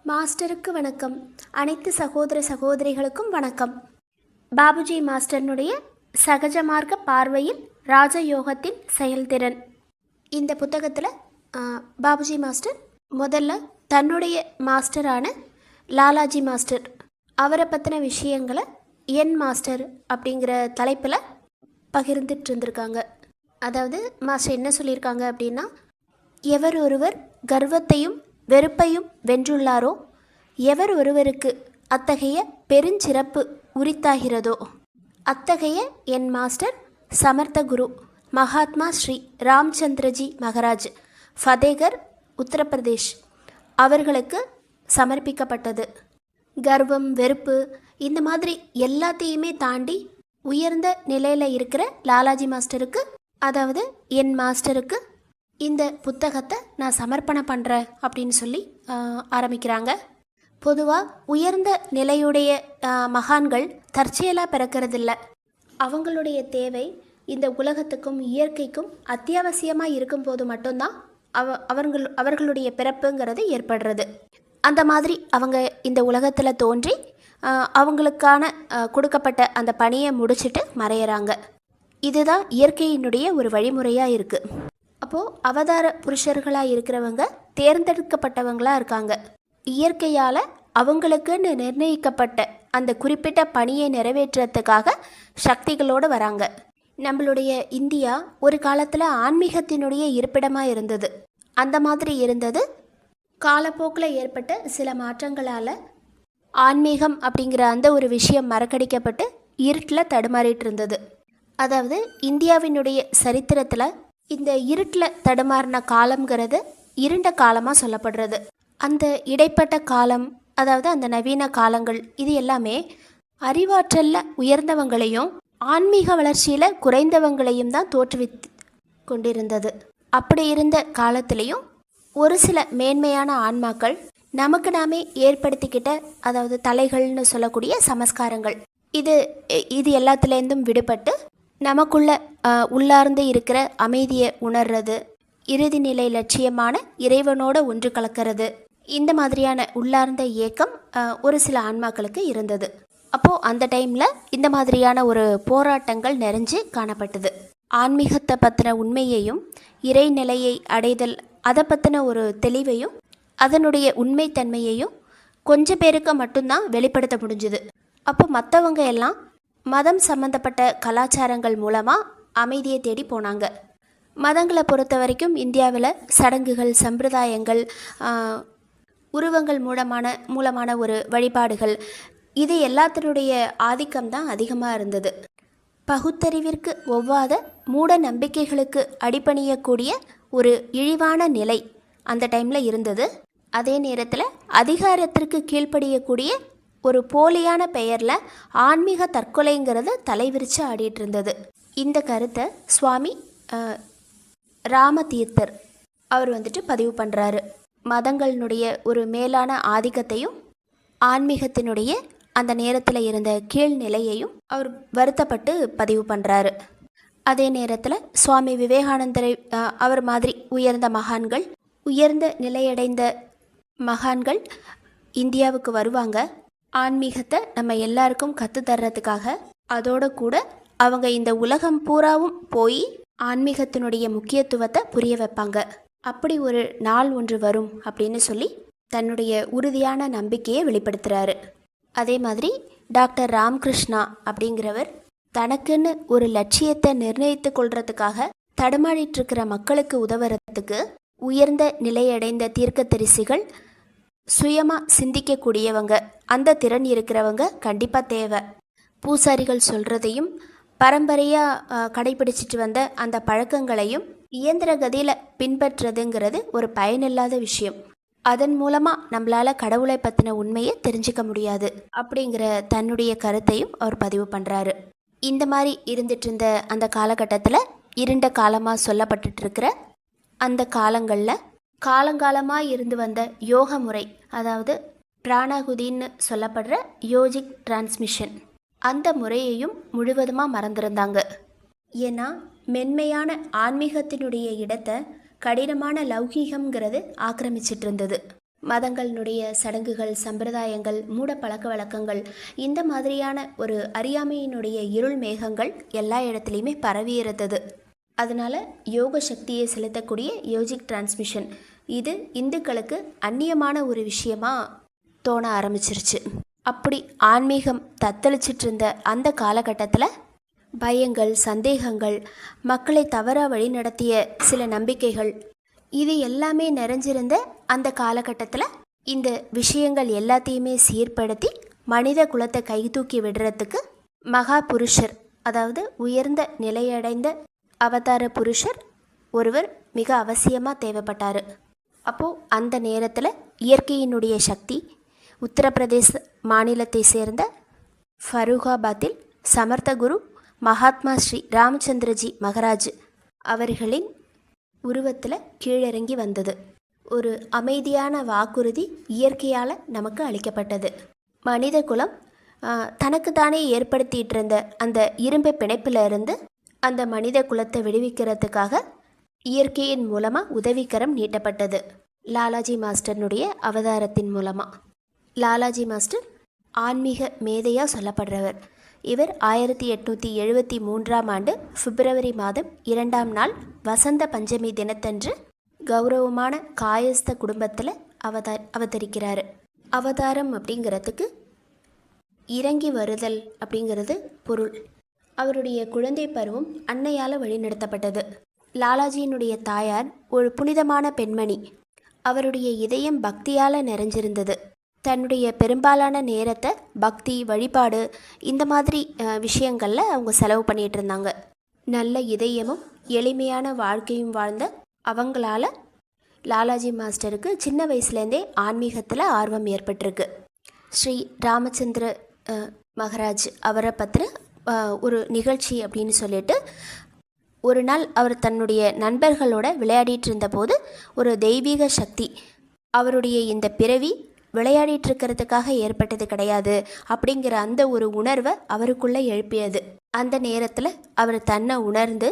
மாஸ்டருக்கு வணக்கம். அனைத்து சகோதர சகோதரிகளுக்கும் வணக்கம். பாபுஜி மாஸ்டர்னுடைய சகஜ மார்க்க பார்வையில் ராஜயோகத்தின் செயல்திறன் இந்த புத்தகத்தில் பாபுஜி மாஸ்டர் முதல்ல தன்னுடைய மாஸ்டரான லாலாஜி மாஸ்டர் அவரை பற்றின விஷயங்களை என் மாஸ்டர் அப்படிங்கிற தலைப்பில் பகிர்ந்துட்டு இருந்திருக்காங்க. அதாவது மாஸ்டர் என்ன சொல்லியிருக்காங்க அப்படின்னா, எவர் ஒருவர் கர்வத்தையும் வெறுப்பையும் வென்றுள்ளாரோ, எவர் ஒருவருக்கு அத்தகைய பெருஞ்சிறப்பு உரித்தாகிறதோ, அத்தகைய என் மாஸ்டர் சமர்த்த குரு மகாத்மா ஸ்ரீ ராம்சந்திரஜி மகராஜ், ஃபதேகர், உத்தரப்பிரதேஷ் அவர்களுக்கு சமர்ப்பிக்கப்பட்டது. கர்வம், வெறுப்பு இந்த மாதிரி எல்லாத்தையுமே தாண்டி உயர்ந்த நிலையில் இருக்கிற லாலாஜி மாஸ்டருக்கு, அதாவது என் மாஸ்டருக்கு இந்த புத்தகத்தை நான் சமர்ப்பணம் பண்ணுறேன் அப்படின்னு சொல்லி ஆரம்பிக்கிறாங்க. பொதுவாக உயர்ந்த நிலையுடைய மகான்கள் தற்செயலாக பிறக்கிறதில்ல. அவங்களுடைய தேவை இந்த உலகத்துக்கும் இயற்கைக்கும் அத்தியாவசியமாக இருக்கும்போது மட்டும்தான் அவர்களுடைய பிறப்புங்கிறது ஏற்படுறது. அந்த மாதிரி அவங்க இந்த உலகத்தில் தோன்றி அவங்களுக்கான கொடுக்கப்பட்ட அந்த பணியை முடிச்சுட்டு மறையிறாங்க. இதுதான் இயற்கையினுடைய ஒரு வழிமுறையாக இருக்குது. அப்போது அவதார புருஷர்களாக இருக்கிறவங்க தேர்ந்தெடுக்கப்பட்டவங்களாக இருக்காங்க. இயற்கையால் அவங்களுக்குன்னு நிர்ணயிக்கப்பட்ட அந்த குறிப்பிட்ட பணியை நிறைவேற்றுறதுக்காக சக்திகளோடு வராங்க. நம்மளுடைய இந்தியா ஒரு காலத்தில் ஆன்மீகத்தினுடைய இருப்பிடமாக இருந்தது. அந்த மாதிரி இருந்தது. காலப்போக்கில் ஏற்பட்ட சில மாற்றங்களால் ஆன்மீகம் அப்படிங்கிற அந்த ஒரு விஷயம் மறக்கடிக்கப்பட்டு இருட்டில் தடுமாறிட்டு இருந்தது. அதாவது இந்தியாவினுடைய சரித்திரத்தில் இந்த இருட்டில் தடுமாறின காலம்ங்கிறது இருண்ட காலமாக சொல்லப்படுறது. அந்த இடைப்பட்ட காலம், அதாவது அந்த நவீன காலங்கள், இது எல்லாமே அறிவாற்றலில் உயர்ந்தவங்களையும் ஆன்மீக வளர்ச்சியில் குறைந்தவங்களையும் தான் தோற்றுவித்து கொண்டிருந்தது. அப்படி இருந்த காலத்திலையும் ஒரு சில மேன்மையான ஆன்மாக்கள் நமக்கு நாமே ஏற்படுத்திக்கிட்ட, அதாவது தலைகள்னு சொல்லக்கூடிய சமஸ்காரங்கள், இது எல்லாத்துலேருந்தும் விடுபட்டு நமக்குள்ள உள்ளார்ந்து இருக்கிற அமைதியை உணர்றது, இறுதி நிலை லட்சியமான இறைவனோட ஒன்று கலக்கிறது, இந்த மாதிரியான உள்ளார்ந்த இயக்கம் ஒரு சில ஆன்மாக்களுக்கு இருந்தது. அப்போது அந்த டைமில் இந்த மாதிரியான ஒரு போராட்டங்கள் நிறைஞ்சு காணப்பட்டது. ஆன்மீகத்தை பற்றின உண்மையையும் இறைநிலையை அடைதல் அதை பற்றின ஒரு தெளிவையும் அதனுடைய உண்மைத்தன்மையையும் கொஞ்சம் பேருக்கு மட்டும்தான் வெளிப்படுத்த முடிஞ்சுது. அப்போ மற்றவங்க எல்லாம் மதம் சம்பந்தப்பட்ட கலாச்சாரங்கள் மூலமாக அமைதியை தேடி போனாங்க. மதங்களை பொறுத்த வரைக்கும் இந்தியாவில் சடங்குகள், சம்பிரதாயங்கள், உருவங்கள் மூலமான ஒரு வழிபாடுகள், இது எல்லாத்தினுடைய ஆதிக்கம்தான் அதிகமாக இருந்தது. பகுத்தறிவிற்கு ஒவ்வாத மூட நம்பிக்கைகளுக்கு அடிபணியக்கூடிய ஒரு இழிவான நிலை அந்த டைமில் இருந்தது. அதே நேரத்தில் அதிகாரத்திற்கு கீழ்ப்படியக்கூடிய ஒரு போலியான பெயரில் ஆன்மீக தற்கொலைங்கிறது தலைவிரிச்சு ஆடிட்டு இருந்தது. இந்த கருத்தை சுவாமி ராமதீர்த்தர் அவர் பதிவு பண்ணுறாரு. மதங்களினுடைய ஒரு மேலான ஆதிக்கத்தையும் ஆன்மீகத்தினுடைய அந்த நேரத்தில் இருந்த கீழ்நிலையையும் அவர் வருத்தப்பட்டு பதிவு பண்ணுறாரு. அதே நேரத்தில் சுவாமி விவேகானந்தரை அவர் மாதிரி உயர்ந்த மகான்கள், உயர்ந்த நிலையடைந்த மகான்கள் இந்தியாவுக்கு வருவாங்க. ஆன்மீகத்தை நம்ம எல்லாருக்கும் கற்றுத்தர்றதுக்காக. அதோடு கூட அவங்க இந்த உலகம் பூராவும் போய் ஆன்மீகத்தினுடைய முக்கியத்துவத்தை புரிய வைப்பாங்க. அப்படி ஒரு நாள் ஒன்று வரும் அப்படின்னு சொல்லி தன்னுடைய உறுதியான நம்பிக்கையை வெளிப்படுத்துகிறாரு. அதே மாதிரி டாக்டர் ராமகிருஷ்ணா அப்படிங்கிறவர் தனக்குன்னு ஒரு லட்சியத்தை நிர்ணயித்து கொள்றதுக்காக தடுமாறிட்டுருக்கிற மக்களுக்கு உதவுறதுக்கு உயர்ந்த நிலையடைந்த தீர்க்கதரிசிகள், சுயமாக சிந்திக்கக்கூடியவங்க, அந்த திறன் இருக்கிறவங்க கண்டிப்பாக தேவை. பூசாரிகள் சொல்கிறதையும் பரம்பரையாக கடைபிடிச்சிட்டு வந்த அந்த பழக்கங்களையும் இயந்திர கதியில் பின்பற்றுறதுங்கிறது ஒரு பயனில்லாத விஷயம். அதன் மூலமாக நம்மளால் கடவுளை பற்றின உண்மையை தெரிஞ்சிக்க முடியாது அப்படிங்கிற தன்னுடைய கருத்தையும் அவர் பதிவு பண்ணுறாரு. இந்த மாதிரி இருந்துட்டு இருந்த அந்த காலகட்டத்தில், இருண்ட காலமாக சொல்லப்பட்டுருக்கிற அந்த காலங்களில் காலங்காலமாக இருந்து வந்த யோக முறை, அதாவது பிராணாகுதின்னு சொல்லப்படுற யோஜிக் டிரான்ஸ்மிஷன், அந்த முறையையும் முழுவதுமாக மறந்துருந்தாங்க. ஏன்னா மென்மையான ஆன்மீகத்தினுடைய இடத்தை கடினமான லௌகீகம்ங்கிறது ஆக்கிரமிச்சிட்டு இருந்தது. மதங்களினுடைய சடங்குகள், சம்பிரதாயங்கள், மூட பழக்க வழக்கங்கள், இந்த மாதிரியான ஒரு அறியாமையினுடைய இருள் மேகங்கள் எல்லா இடத்துலையுமே பரவி இருந்தது. அதனால் யோக சக்தியை செலுத்தக்கூடிய யோகிக் டிரான்ஸ்மிஷன் இது இந்துக்களுக்கு அந்நியமான ஒரு விஷயமா தோண ஆரம்பிச்சிருச்சு. அப்படி ஆன்மீகம் தத்தளிச்சிட்டு இருந்த அந்த காலகட்டத்தில் பயங்கள், சந்தேகங்கள், மக்களை தவறாக வழிநடத்திய சில நம்பிக்கைகள், இது எல்லாமே நிறைஞ்சிருந்த அந்த காலகட்டத்தில் இந்த விஷயங்கள் எல்லாத்தையுமே சீர்படுத்தி மனித குலத்தை கை தூக்கி விடுறதுக்கு மகா புருஷர், அதாவது உயர்ந்த நிலையடைந்த அவதார புருஷர் ஒருவர் மிக அவசியமாக தேவைப்பட்டார். அப்போது அந்த நேரத்தில் இயற்கையினுடைய சக்தி உத்தரப்பிரதேச மாநிலத்தை சேர்ந்த ஃபரூகாபாத்தில் சமர்த்த குரு மகாத்மா ஸ்ரீ ராமச்சந்திரஜி மகராஜ் அவர்களின் உருவத்தில் கீழிறங்கி வந்தது. ஒரு அமைதியான வாக்குறுதி இயற்கையால் நமக்கு அளிக்கப்பட்டது. மனித குலம் தனக்கு தானே ஏற்படுத்திகிட்டு இருந்த அந்த இரும்பு பிணைப்பிலிருந்து அந்த மனித குலத்தை விடுவிக்கிறதுக்காக இயற்கையின் மூலமாக உதவிக்கரம் நீட்டப்பட்டது லாலாஜி மாஸ்டர்னுடைய அவதாரத்தின் மூலமாக. லாலாஜி மாஸ்டர் ஆன்மீக மேதையாக சொல்லப்படுறவர். இவர் 1873 பிப்ரவரி மாதம் 2ஆம் நாள் வசந்த பஞ்சமி தினத்தன்று கௌரவமான காயஸ்த குடும்பத்தில் அவதரிக்கிறார். அவதாரம் அப்படிங்கிறதுக்கு இறங்கி வருதல் அப்படிங்கிறது பொருள். அவருடைய குழந்தை பருவம் அன்னையால் வழிநடத்தப்பட்டது. லாலாஜியினுடைய தாயார் ஒரு புனிதமான பெண்மணி. அவருடைய இதயம் பக்தியால் நிறைஞ்சிருந்தது. தன்னுடைய பெரும்பாலான நேரத்தை பக்தி, வழிபாடு, இந்த மாதிரி விஷயங்களில் அவங்க செலவு பண்ணிகிட்டு இருந்தாங்க. நல்ல இதயமும் எளிமையான வாழ்க்கையும் வாழ்ந்த அவங்களால லாலாஜி மாஸ்டருக்கு சின்ன வயசுலேருந்தே ஆன்மீகத்தில் ஆர்வம் ஏற்பட்டிருக்கு. ஸ்ரீ ராமச்சந்திர மகராஜ் அவரை பற்றின ஒரு நிகழ்ச்சி அப்படின்னு சொல்லிட்டு ஒரு நாள் அவர் தன்னுடைய நண்பர்களோட விளையாடிட்டு இருந்தபோது ஒரு தெய்வீக சக்தி அவருடைய இந்த பிறவி விளையாடிட்டு இருக்கிறதுக்காக ஏற்பட்டது கிடையாது அப்படிங்கிற அந்த ஒரு உணர்வை அவருக்குள்ளே எழுப்பியது. அந்த நேரத்தில் அவர் தன்னை உணர்ந்து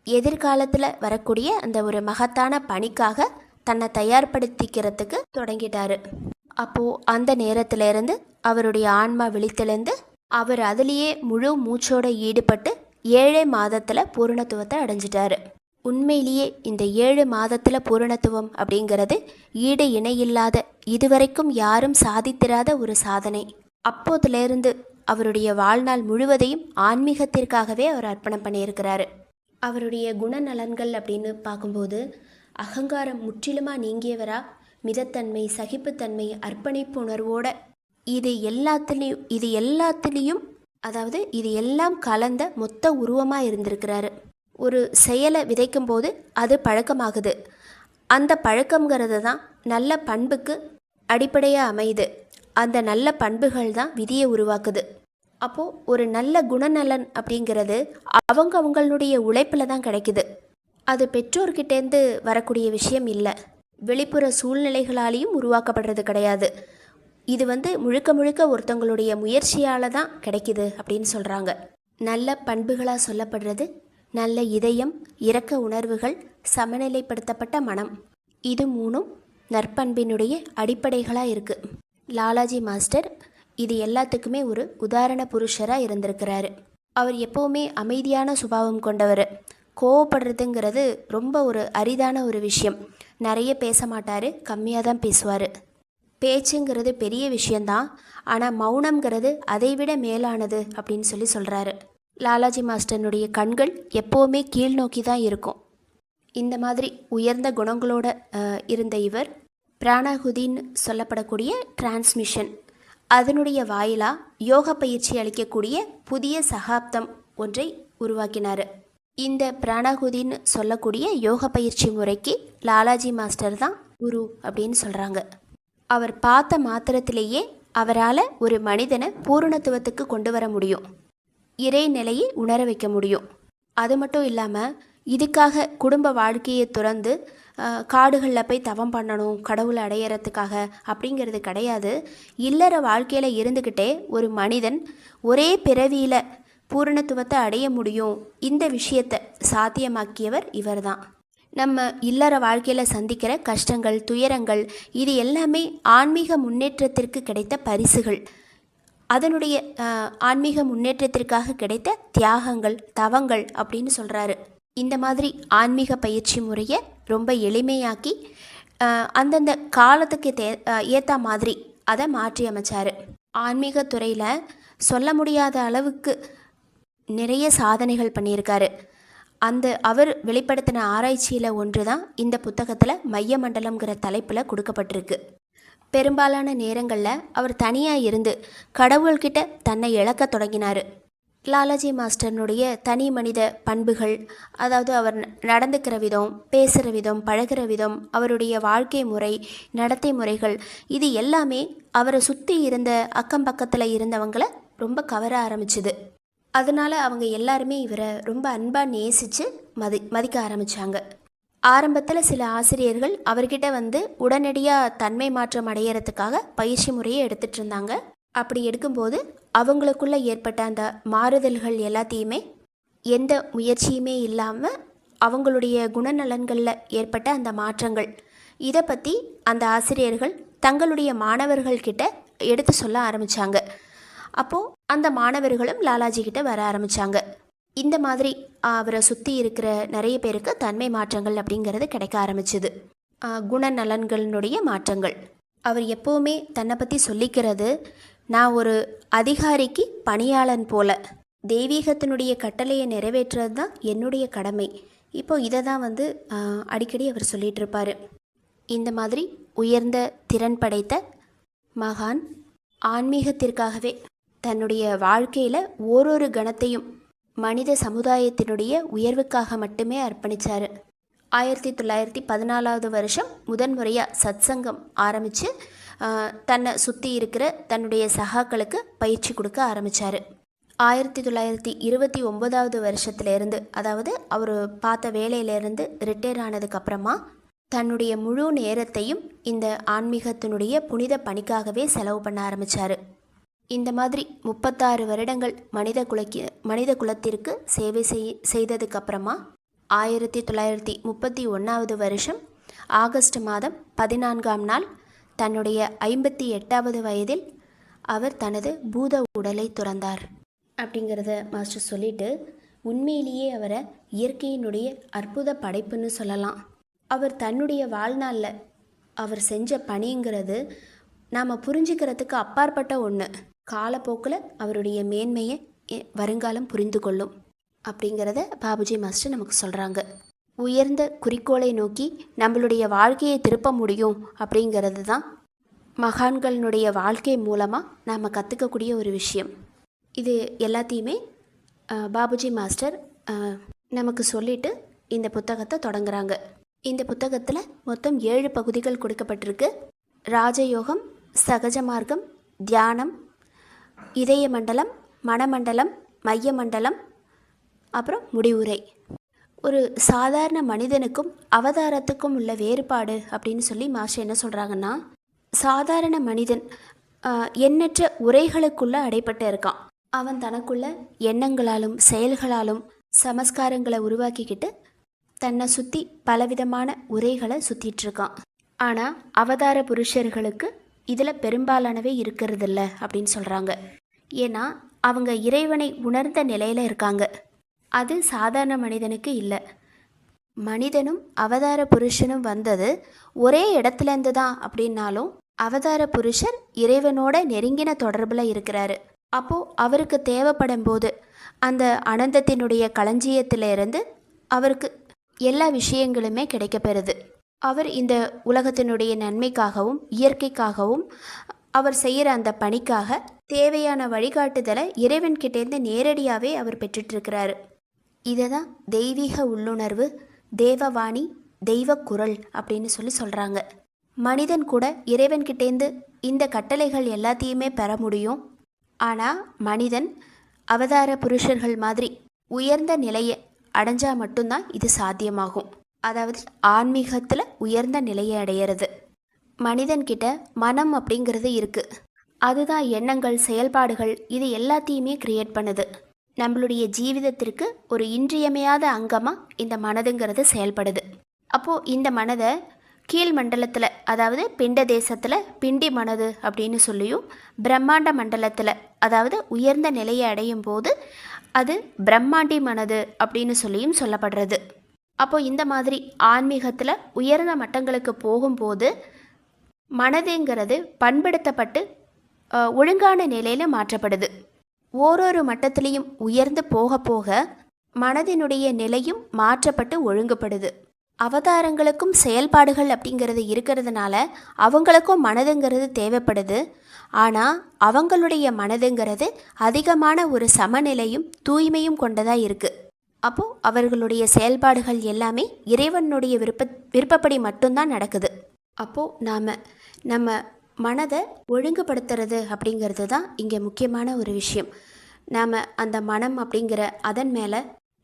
எதிர்காலத்தில் வரக்கூடிய அந்த ஒரு மகத்தான பணிக்காக தன்னை தயார்படுத்திக்கிறதுக்கு தொடங்கிட்டார். அப்போது அந்த நேரத்திலேருந்து அவருடைய ஆன்மா விழித்தெழுந்து அவர் அதிலேயே முழு மூச்சோடு ஈடுபட்டு 7 மாதத்தில் பூரணத்துவத்தை அடைஞ்சிட்டார். உண்மையிலேயே இந்த 7 மாதத்தில் பூரணத்துவம் அப்படிங்கிறது ஈடு இணையில்லாத, இதுவரைக்கும் யாரும் சாதித்திராத ஒரு சாதனை. அப்போதிலிருந்து அவருடைய வாழ்நாள் முழுவதையும் ஆன்மீகத்திற்காகவே அவர் அர்ப்பணம் பண்ணியிருக்கிறாரு. அவருடைய குணநலன்கள் அப்படின்னு பார்க்கும்போது அகங்காரம் முற்றிலுமாக நீங்கியவரா, மிதத்தன்மை, சகிப்புத்தன்மை, அர்ப்பணிப்பு உணர்வோட இது எல்லாத்துலேயும் அதாவது இது எல்லாம் கலந்த மொத்த உருவமாக இருந்திருக்கிறாரு. ஒரு செயலை விதைக்கும் போது அது பழக்கமாகுது. அந்த பழக்கங்கிறது தான் நல்ல பண்புக்கு அடிப்படையாக அமையுது. அந்த நல்ல பண்புகள் தான் விதியை உருவாக்குது. அப்போது ஒரு நல்ல குணநலன் அப்படிங்கிறது அவங்களுடைய உழைப்பில் தான் கிடைக்குது. அது பெற்றோர்கிட்டேருந்து வரக்கூடிய விஷயம் இல்லை, வெளிப்புற சூழ்நிலைகளாலேயும் உருவாக்கப்படுறது கிடையாது. இது முழுக்க முழுக்க ஒருத்தவங்களுடைய முயற்சியால் தான் கிடைக்குது அப்படின்னு சொல்கிறாங்க. நல்ல பண்புகளாக சொல்லப்படுறது நல்ல இதயம், இரக்க உணர்வுகள், சமநிலைப்படுத்தப்பட்ட மனம், இது 3ம் நற்பண்பினுடைய அடிப்படைகளாக இருக்குது. லாலாஜி மாஸ்டர் இது எல்லாத்துக்குமே ஒரு உதாரண புருஷராக இருந்திருக்கிறாரு. அவர் எப்போவுமே அமைதியான சுபாவம் கொண்டவர். கோவப்படுறதுங்கிறது ரொம்ப ஒரு அரிதான ஒரு விஷயம். நிறைய பேச மாட்டார், கம்மியாக தான் பேசுவார். பேச்சுங்கிறது பெரிய விஷயந்தான், ஆனால் மௌனங்கிறது அதைவிட மேலானது அப்படின்னு சொல்கிறாரு. லாலாஜி மாஸ்டர்னுடைய கண்கள் எப்போவுமே கீழ் நோக்கி தான் இருக்கும். இந்த மாதிரி உயர்ந்த குணங்களோட இருந்த இவர் பிராணாகுதின்னு சொல்லப்படக்கூடிய டிரான்ஸ்மிஷன் அதனுடைய வாயிலாக யோக பயிற்சி அளிக்கக்கூடிய புதிய சகாப்தம் ஒன்றை உருவாக்கினார். இந்த பிராணாகுதின்னு சொல்லக்கூடிய யோக பயிற்சி முறைக்கு லாலாஜி மாஸ்டர் தான் குரு அப்படின்னு சொல்கிறாங்க. அவர் பார்த்த மாத்திரத்திலேயே அவரால் ஒரு மனிதனை பூரணத்துவத்துக்கு கொண்டு வர முடியும், இறை நிலையை உணர வைக்க முடியும். அது மட்டும் இல்லாமல் இதுக்காக குடும்ப வாழ்க்கையை துறந்து காடுகளில் போய் தவம் பண்ணணும் கடவுளை அடையிறதுக்காக அப்படிங்கிறது கிடையாது. இல்லற வாழ்க்கையில் இருந்துக்கிட்டே ஒரு மனிதன் ஒரே பிறவியில் பூரணத்துவத்தை அடைய முடியும். இந்த விஷயத்தை சாத்தியமாக்கியவர் இவர் தான். நம்ம இல்லற வாழ்க்கையில் சந்திக்கிற கஷ்டங்கள், துயரங்கள், இது எல்லாமே ஆன்மீக முன்னேற்றத்திற்கு கிடைத்த பரிசுகள். அதனுடைய ஆன்மீக முன்னேற்றத்திற்காக கிடைத்த தியாகங்கள், தவங்கள் அப்படின்னு சொல்கிறாரு. இந்த மாதிரி ஆன்மீக பயிற்சி முறையை ரொம்ப எளிமையாக்கி அந்தந்த காலத்துக்கு ஏற்ற மாதிரி அதை மாற்றி அமைச்சார். ஆன்மீகத்துறையில் சொல்ல முடியாத அளவுக்கு நிறைய சாதனைகள் பண்ணியிருக்காரு. அவர் வெளிப்படுத்தின ஆராய்ச்சியில் ஒன்று தான் இந்த புத்தகத்தில் மைய மண்டலம்ங்கிற தலைப்பில் கொடுக்கப்பட்டிருக்கு. பெரும்பாலான நேரங்களில் அவர் தனியாக இருந்து கடவுள்கிட்ட தன்னை இழக்க தொடங்கினார். லாலாஜி மாஸ்டர்னுடைய தனி மனித பண்புகள், அதாவது அவர் நடந்துக்கிற விதம், பேசுகிற விதம், பழகிற விதம், அவருடைய வாழ்க்கை முறை, நடத்தை முறைகள், இது எல்லாமே அவரை சுற்றி இருந்த அக்கம் பக்கத்தில் இருந்தவங்களை ரொம்ப கவர ஆரம்பிச்சுது. அதனால் அவங்க எல்லாருமே இவரை ரொம்ப அன்பாக நேசித்து மதிக்க ஆரம்பித்தாங்க. ஆரம்பத்தில் சில ஆசிரியர்கள் அவர்கிட்ட உடனடியாக தன்மை மாற்றம் அடையிறதுக்காக பயிற்சி முறையை எடுத்துகிட்டு இருந்தாங்க. அப்படி எடுக்கும்போது அவங்களுக்குள்ளே ஏற்பட்ட அந்த மாறுதல்கள் எல்லாத்தையுமே எந்த முயற்சியுமே இல்லாமல் அவங்களுடைய குணநலன்களில் ஏற்பட்ட அந்த மாற்றங்கள், இதை பற்றி அந்த ஆசிரியர்கள் தங்களுடைய மாணவர்கள்கிட்ட எடுத்து சொல்ல ஆரம்பித்தாங்க. அப்போது அந்த மாணவர்களும் லாலாஜி கிட்ட வர ஆரம்பித்தாங்க. இந்த மாதிரி அவரை சுற்றி இருக்கிற நிறைய பேருக்கு தன்மை மாற்றங்கள் அப்படிங்கிறது கிடைக்க ஆரம்பிச்சுது. குணநலன்களினுடைய மாற்றங்கள். அவர் எப்போவுமே தன்னை பற்றி சொல்லிக்கிறது, நான் ஒரு அதிகாரிக்கு பணியாளன் போல, தெய்வீகத்தினுடைய கட்டளையை நிறைவேற்றுறது தான் என்னுடைய கடமை. இப்போது இதை தான் அடிக்கடி அவர் சொல்லிகிட்டு இருப்பார். இந்த மாதிரி உயர்ந்த திறன் படைத்த மகான் ஆன்மீகத்திற்காகவே தன்னுடைய வாழ்க்கையில் ஓரொரு கணத்தையும் மனித சமுதாயத்தினுடைய உயர்வுக்காக மட்டுமே அர்ப்பணித்தார். 1914 வருஷம் முதன்முறையாக சத்சங்கம் ஆரம்பித்து தன்னை சுற்றி இருக்கிற தன்னுடைய சகாக்களுக்கு பயிற்சி கொடுக்க ஆரம்பித்தார். 1929 வருஷத்துலேருந்து, அதாவது அவர் பார்த்த வேலையிலேருந்து ரிட்டையர் ஆனதுக்கப்புறமா தன்னுடைய முழு நேரத்தையும் இந்த ஆன்மீகத்தினுடைய புனித பணிக்காகவே செலவு பண்ண ஆரம்பித்தார். இந்த மாதிரி 36 வருடங்கள் மனித குலத்திற்கு சேவை செய்ததுக்கப்புறமா 1931 வருஷம் ஆகஸ்ட் மாதம் 14ஆம் நாள் தன்னுடைய 58வது வயதில் அவர் தனது பூத உடலை துறந்தார் அப்படிங்கிறத மாஸ்டர் சொல்லிட்டு, உண்மையிலேயே அவரை இயற்கையினுடைய அற்புத படைப்புன்னு சொல்லலாம். அவர் தன்னுடைய வாழ்நாளில் அவர் செஞ்ச பணிங்கிறது நாம் புரிஞ்சுக்கிறதுக்கு அப்பாற்பட்ட ஒன்று. காலப்போக்கில் அவருடைய மேன்மையை வருங்காலம் புரிந்து கொள்ளும் அப்படிங்கிறத பாபுஜி மாஸ்டர் நமக்கு சொல்கிறாங்க. உயர்ந்த குறிக்கோளை நோக்கி நம்மளுடைய வாழ்க்கையை திருப்ப முடியும் அப்படிங்கிறது தான் மகான்களினுடைய வாழ்க்கை மூலமாக நாம் கற்றுக்கக்கூடிய ஒரு விஷயம். இது எல்லாத்தையுமே பாபுஜி மாஸ்டர் நமக்கு சொல்லிட்டு இந்த புத்தகத்தை தொடங்குறாங்க. இந்த புத்தகத்தில் மொத்தம் 7 பகுதிகள் கொடுக்கப்பட்டிருக்கு. ராஜயோகம், சகஜ மார்க்கம், தியானம், இதய மண்டலம், மனமண்டலம், மைய மண்டலம், அப்புறம் முடிவுரை. ஒரு சாதாரண மனிதனுக்கும் அவதாரத்துக்கும் உள்ள வேறுபாடு அப்படின்னு சொல்லி மாஸ்டர் என்ன சொல்கிறாங்கன்னா, சாதாரண மனிதன் எண்ணற்ற உரைகளுக்குள்ளே அடைப்பட்டு இருக்கான். அவன் தனக்குள்ள எண்ணங்களாலும் செயல்களாலும் சமஸ்காரங்களை உருவாக்கிக்கிட்டு தன்னை சுற்றி பலவிதமான உரைகளை சுற்றிட்டுருக்கான். ஆனால் அவதார புருஷர்களுக்கு இதில் பெரும்பாலானவே இருக்கிறதில்ல அப்படின்னு சொல்கிறாங்க. ஏன்னா அவங்க இறைவனை உணர்ந்த நிலையில் இருக்காங்க. அது சாதாரண மனிதனுக்கு இல்லை. மனிதனும் அவதார புருஷனும் வந்தது ஒரே இடத்துலேருந்து தான் அப்படின்னாலும் அவதார புருஷர் இறைவனோட நெருங்கின தொடர்பில் இருக்கிறாரு. அப்போது அவருக்கு தேவைப்படும் போது அந்த அனந்தத்தினுடைய களஞ்சியத்திலிருந்து அவருக்கு எல்லா விஷயங்களுமே கிடைக்கப்பெறுது. அவர் இந்த உலகத்தினுடைய நன்மைக்காகவும் இயற்கைக்காகவும் அவர் செய்கிற அந்த பணிக்காக தேவையான வழிகாட்டுதலை இறைவன்கிட்டேருந்து நேரடியாகவே அவர் பெற்றுட்ருக்கிறாரு. இதை தான் தெய்வீக உள்ளுணர்வு, தேவவாணி, தெய்வ குரல் அப்படின்னு சொல்கிறாங்க. மனிதன் கூட இறைவன்கிட்டேருந்து இந்த கட்டளைகள் எல்லாத்தையுமே பெற முடியும். ஆனால் மனிதன் அவதார புருஷர்கள் மாதிரி உயர்ந்த நிலையை அடைஞ்சால் மட்டும்தான் இது சாத்தியமாகும். அதாவது ஆன்மீகத்தில் உயர்ந்த நிலையை அடையிறது. மனிதன்கிட்ட மனம் அப்படிங்கிறது இருக்குது. அதுதான் எண்ணங்கள், செயல்பாடுகள், இது எல்லாத்தையுமே கிரியேட் பண்ணுது. நம்மளுடைய ஜீவிதத்திற்கு ஒரு இன்றியமையாத அங்கமாக இந்த மனதுங்கிறது செயல்படுது. அப்போது இந்த மனதை கீழ் மண்டலத்தில், அதாவது பிண்ட தேசத்தில் பிண்டி மனது அப்படின்னு சொல்லியும், பிரம்மாண்ட மண்டலத்தில், அதாவது உயர்ந்த நிலையை அடையும் போது அது பிரம்மாண்டி மனது அப்படின்னு சொல்லியும் சொல்லப்படுறது. அப்போது இந்த மாதிரி ஆன்மீகத்தில் உயர்ந்த மட்டங்களுக்கு போகும்போது மனதுங்கிறது பண்படுத்தப்பட்டு ஒழுங்கான நிலையில் மாற்றப்படுது. ஓரொரு மட்டத்திலையும் உயர்ந்து போக போக மனதினுடைய நிலையும் மாற்றப்பட்டு ஒழுங்குபடுது. அவதாரங்களுக்கும் செயல்பாடுகள் அப்படிங்கிறது இருக்கிறதுனால அவங்களுக்கும் மனதுங்கிறது தேவைப்படுது. ஆனால் அவங்களுடைய மனதுங்கிறது அதிகமான ஒரு சமநிலையும் தூய்மையும் கொண்டதாக இருக்குது. அப்போது அவர்களுடைய செயல்பாடுகள் எல்லாமே இறைவனுடைய விருப்பப்படி மட்டும்தான் நடக்குது. அப்போது நம்ம மனதை ஒழுங்குபடுத்துறது அப்படிங்கிறது தான் இங்கே முக்கியமான ஒரு விஷயம். நாம் அந்த மனம் அப்படிங்கிற அதன் மேலே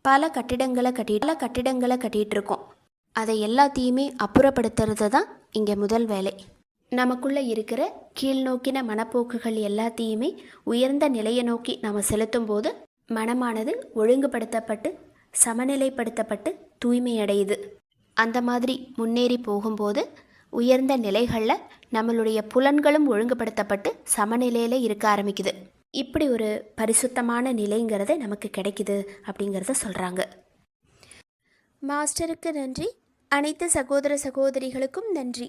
பல கட்டிடங்களை கட்டிகிட்டு இருக்கோம். அதை எல்லாத்தையுமே அப்புறப்படுத்துறது தான் இங்கே முதல் வேலை. நமக்குள்ளே இருக்கிற கீழ்நோக்கின மனப்போக்குகள் எல்லாத்தையுமே உயர்ந்த நிலையை நோக்கி நாம் செலுத்தும் போது மனமானது ஒழுங்குபடுத்தப்பட்டு சமநிலைப்படுத்தப்பட்டு தூய்மையடையுது. அந்த மாதிரி முன்னேறி போகும்போது உயர்ந்த நிலைகளில் நம்மளுடைய புலன்களும் ஒழுங்குபடுத்தப்பட்டு சமநிலையில் இருக்க ஆரம்பிக்குது. இப்படி ஒரு பரிசுத்தமான நிலைங்கிறது நமக்கு கிடைக்குது அப்படிங்கிறத சொல்கிறாங்க. மாஸ்டருக்கு நன்றி. அனைத்து சகோதர சகோதரிகளுக்கும் நன்றி.